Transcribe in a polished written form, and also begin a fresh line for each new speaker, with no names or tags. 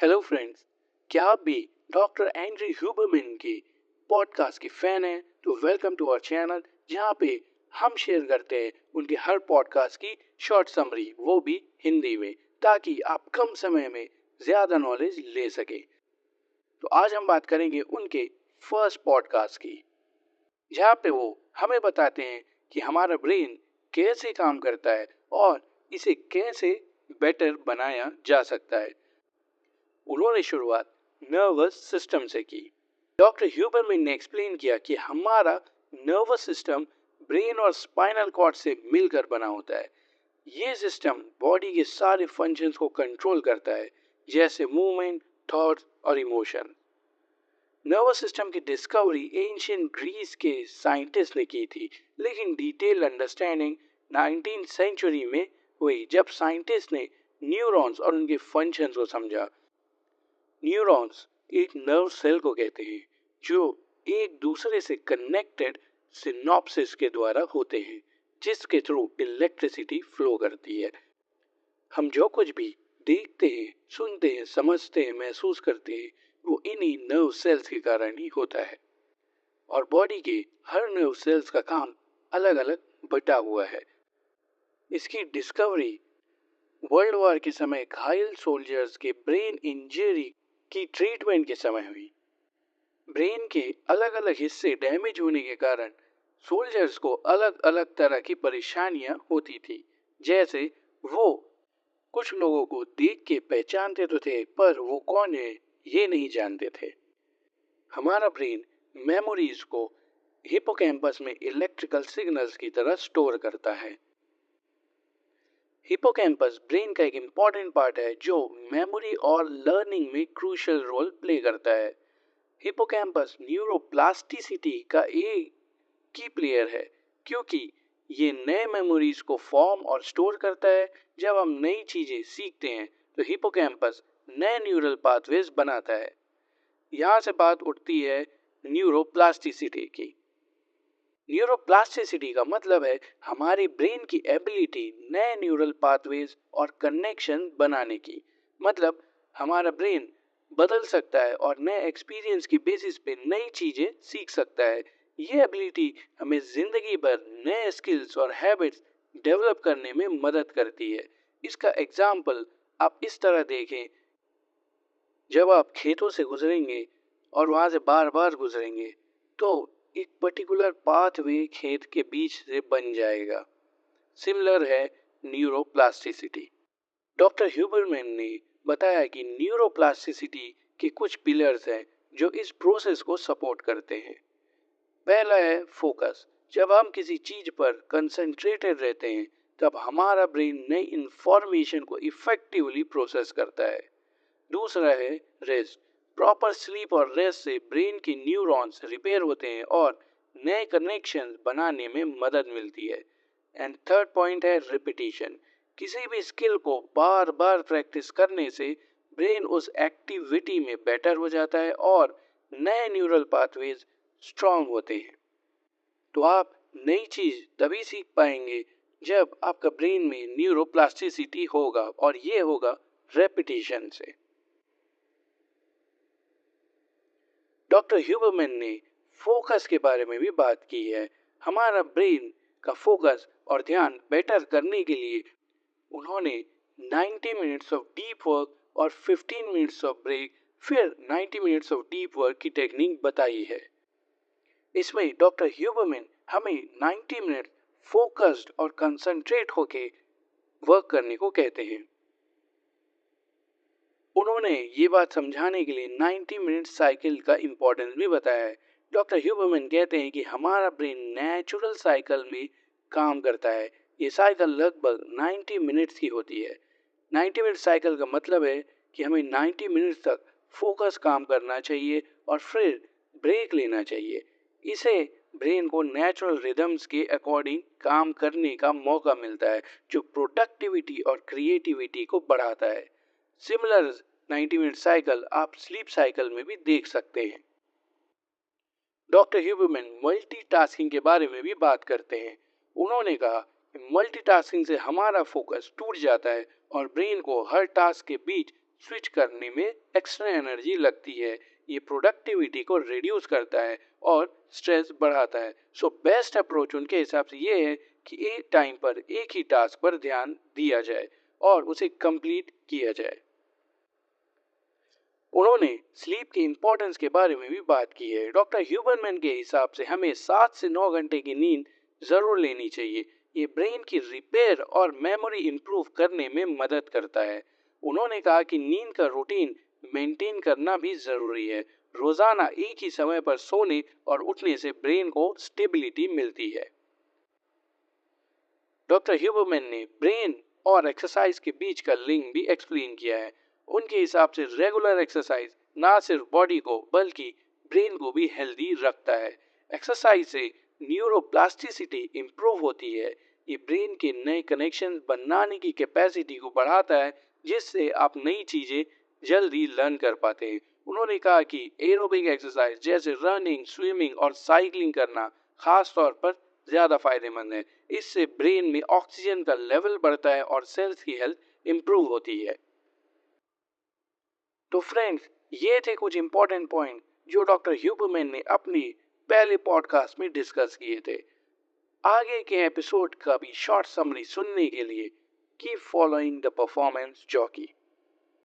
Hello friends, क्या आप भी डॉक्टर एंड्री ह्यूबरमैन के पॉडकास्ट के फैन हैं? तो वेलकम टू आवर चैनल जहां पे हम शेयर करते हैं उनके हर पॉडकास्ट की शॉर्ट समरी, वो भी हिंदी में, ताकि आप कम समय में ज्यादा नॉलेज ले सके। तो आज हम बात करेंगे उनके फर्स्ट पॉडकास्ट की, जहाँ पे वो हमें बताते हैं कि हमारा ब्रेन कैसे काम करता है और इसे कैसे बेटर बनाया जा सकता है। उन्होंने शुरुआत नर्वस सिस्टम से की। डॉक्टर ह्यूबरमैन ने एक्सप्लेन किया कि हमारा नर्वस सिस्टम ब्रेन और स्पाइनल कॉर्ड से मिलकर बना होता है। ये सिस्टम बॉडी के सारे फंक्शंस को कंट्रोल करता है, जैसे मूवमेंट, थॉट्स और इमोशन। नर्वस सिस्टम की डिस्कवरी एंशियंट ग्रीस के साइंटिस्ट ने की थी, लेकिन डिटेल अंडरस्टैंडिंग 19th सेंचुरी में हुई, जब साइंटिस्ट ने न्यूरॉन्स और उनके फंक्शंस को समझा। न्यूरॉन्स एक नर्व सेल को कहते हैं जो एक दूसरे से कनेक्टेड सिनॉप्सिस के द्वारा होते हैं, जिसके थ्रू इलेक्ट्रिसिटी फ्लो करती है। हम जो कुछ भी देखते हैं, सुनते हैं, समझते हैं, महसूस करते हैं, वो इन्हीं नर्व सेल्स के कारण ही होता है। और बॉडी के हर नर्व सेल्स का काम अलग अलग बटा हुआ है। इसकी डिस्कवरी वर्ल्ड वॉर के समय घायल सोल्जर्स के ब्रेन इंजरी की ट्रीटमेंट के समय हुई। ब्रेन के अलग अलग हिस्से डैमेज होने के कारण सोल्जर्स को अलग अलग तरह की परेशानियां होती थी। जैसे वो कुछ लोगों को देख के पहचानते तो थे, पर वो कौन है ये नहीं जानते थे। हमारा ब्रेन मेमोरीज को हिपोकैम्पस में इलेक्ट्रिकल सिग्नल्स की तरह स्टोर करता है। हिपोकैम्पस ब्रेन का एक इम्पॉर्टेंट पार्ट है जो मेमोरी और लर्निंग में क्रूशियल रोल प्ले करता है। हिपोकैम्पस न्यूरोप्लास्टिसिटी का एक की प्लेयर है, क्योंकि ये नए मेमोरीज को फॉर्म और स्टोर करता है। जब हम नई चीजें सीखते हैं तो हिपोकैम्पस नए न्यूरल पाथवेज बनाता है। यहाँ से बात उठती है न्यूरोप्लास्टिसिटी की। न्यूरोप्लास्टिसिटी का मतलब है हमारी ब्रेन की एबिलिटी नए न्यूरल पाथवेज और कनेक्शन बनाने की। मतलब हमारा ब्रेन बदल सकता है और नए एक्सपीरियंस की बेसिस पे नई चीजें सीख सकता है। ये एबिलिटी हमें जिंदगी भर नए स्किल्स और हैबिट्स डेवलप करने में मदद करती है। इसका एग्जाम्पल आप इस तरह देखें, जब आप खेतों से गुजरेंगे और वहां से बार बार गुजरेंगे तो एक पर्टिकुलर पाथवे खेत के बीच से बन जाएगा। सिमिलर है न्यूरोप्लास्टिसिटी। डॉक्टर ह्यूबरमैन ने बताया कि न्यूरोप्लास्टिसिटी के कुछ पिलर्स हैं जो इस प्रोसेस को सपोर्ट करते हैं। पहला है फोकस। जब हम किसी चीज पर कंसंट्रेटेड रहते हैं तब हमारा ब्रेन नई इंफॉर्मेशन को इफेक्टिवली प्रोसेस करता है। दूसरा है रेस्ट। प्रॉपर स्लीप और रेस्ट से ब्रेन के न्यूरॉन्स रिपेयर होते हैं और नए कनेक्शंस बनाने में मदद मिलती है। एंड थर्ड पॉइंट है रिपीटिशन। किसी भी स्किल को बार बार प्रैक्टिस करने से ब्रेन उस एक्टिविटी में बेटर हो जाता है और नए न्यूरल पाथवेज स्ट्रांग होते हैं। तो आप नई चीज तभी सीख पाएंगे जब आपका ब्रेन में न्यूरोप्लास्टिसिटी होगा, और ये होगा रेपिटेशन से। डॉक्टर ह्यूबरमैन ने फोकस के बारे में भी बात की है। हमारा ब्रेन का फोकस और ध्यान बेटर करने के लिए उन्होंने 90 मिनट्स ऑफ डीप वर्क और 15 मिनट्स ऑफ ब्रेक, फिर 90 मिनट्स ऑफ डीप वर्क की टेक्निक बताई है। इसमें डॉक्टर ह्यूबरमैन हमें 90 मिनट फोकस्ड और कंसंट्रेट होके वर्क करने को कहते हैं। उन्होंने ये बात समझाने के लिए 90 मिनट साइकिल का इम्पोर्टेंस भी बताया है। डॉक्टर ह्यूबरमैन कहते हैं कि हमारा ब्रेन नेचुरल साइकिल में काम करता है। ये साइकिल लगभग 90 मिनट्स की होती है। 90 मिनट साइकिल का मतलब है कि हमें 90 मिनट्स तक फोकस काम करना चाहिए और फिर ब्रेक लेना चाहिए। इसे ब्रेन को नेचुरल रिदम्स के अकॉर्डिंग काम करने का मौका मिलता है, जो प्रोडक्टिविटी और क्रिएटिविटी को बढ़ाता है। सिमिलर 90 मिनट साइकिल आप स्लीप साइकिल में भी देख सकते हैं। डॉक्टर ह्यूबरमैन मल्टीटास्किंग के बारे में भी बात करते हैं। उन्होंने कहा कि मल्टीटास्किंग से हमारा फोकस टूट जाता है और ब्रेन को हर टास्क के बीच स्विच करने में एक्स्ट्रा एनर्जी लगती है। ये प्रोडक्टिविटी को रिड्यूस करता है और स्ट्रेस बढ़ाता है। सो बेस्ट अप्रोच उनके हिसाब से ये है कि एक टाइम पर एक ही टास्क पर ध्यान दिया जाए और उसे कंप्लीट किया जाए। उन्होंने स्लीप की इंपॉर्टेंस के बारे में भी बात की है। डॉक्टर ह्यूबरमैन के हिसाब से हमें 7 से 9 घंटे की नींद जरूर लेनी चाहिए। ये ब्रेन की रिपेयर और मेमोरी इंप्रूव करने में मदद करता है। उन्होंने कहा कि नींद का रूटीन मेंटेन करना भी जरूरी है। रोजाना एक ही समय पर सोने और उठने से ब्रेन को स्टेबिलिटी मिलती है। डॉक्टर ह्यूबरमैन ने ब्रेन और एक्सरसाइज के बीच का लिंक भी एक्सप्लेन किया है। उनके हिसाब से रेगुलर एक्सरसाइज ना सिर्फ बॉडी को बल्कि ब्रेन को भी हेल्दी रखता है। एक्सरसाइज से न्यूरोप्लास्टिसिटी इंप्रूव होती है। ये ब्रेन के नए कनेक्शन बनाने की कैपेसिटी को बढ़ाता है, जिससे आप नई चीजें जल्दी लर्न कर पाते हैं। उन्होंने कहा कि एरोबिक एक्सरसाइज जैसे रनिंग, स्विमिंग और साइकिलिंग करना खास तौर पर ज्यादा फायदेमंद है। इससे ब्रेन में ऑक्सीजन का लेवल बढ़ता है और सेल्स की हेल्थ इंप्रूव होती है। तो फ्रेंड्स, ये थे कुछ इंपॉर्टेंट पॉइंट जो डॉक्टर ह्यूबरमैन ने अपनी पहले पॉडकास्ट में डिस्कस किए थे। आगे के एपिसोड का भी शॉर्ट समरी सुनने के लिए keep following the performance jockey.